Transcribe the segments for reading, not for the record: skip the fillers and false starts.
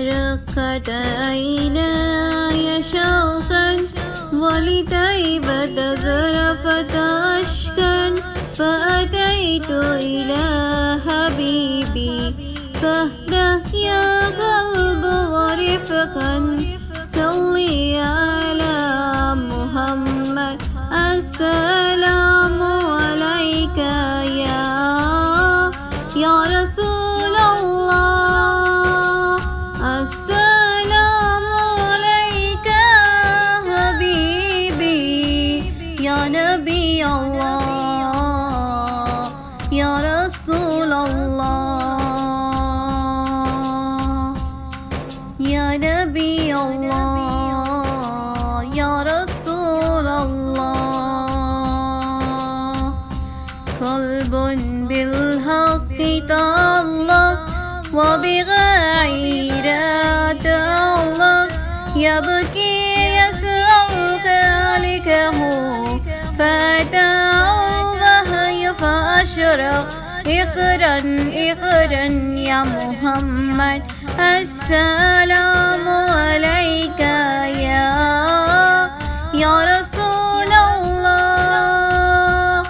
رقت عيناي شوقا ولطيبة ذرفت أشكا فأتيت إلى حبيبي فاهدى يا قلب ورفقا صلي على محمد السلام عليك يا رسول الله السلام عليك حبيبي يا نبي الله يا رسول الله يا نبي الله يا رسول الله قلب بالحق تعلق وبغير تعلق يبكي يسأل خالقه فأتاه وهي فأشرق اقرأ يا محمد السلام عليك يا رسول الله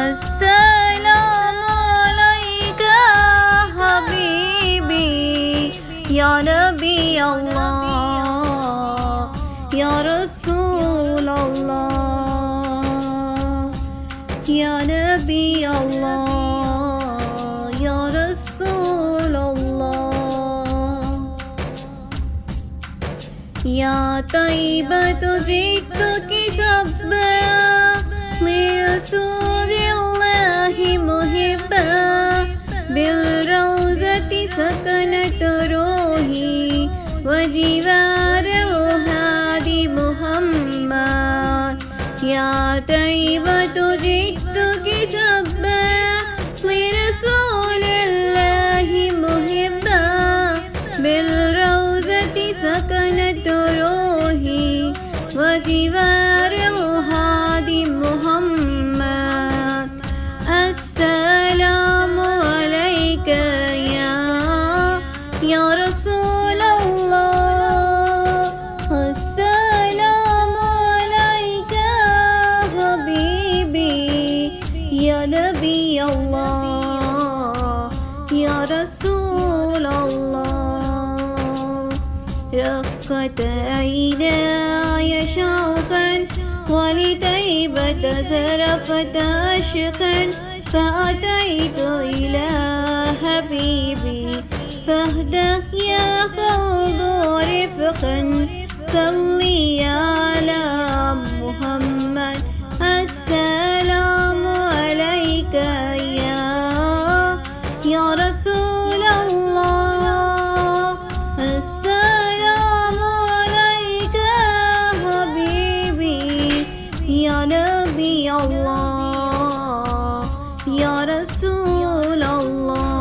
السلام عليك حبيبي يا نبي الله يا رسول الله يا نبي الله يا رسول الله يا طيبة جئتك سبا لرسول الله محبا بالروضة سكنت روحي وجوار الهادي محمد يا طيبة جئتك سبا لرسول الله محبا بالروضة سكنت روحي وجوار الهادي محمد السلام عليك يا رسول الله السلام عليك حبيبي يا نبي الله يا رسول الله رقت عيناي شوقا ولطيبة ذرفت أشكا فأتيت إلى حبيبي فاهدى يا قلب ورفقا صلي على محمد السلام عليك يا رسول الله السلام عليك حبيبي يا نبي الله يا رسول الله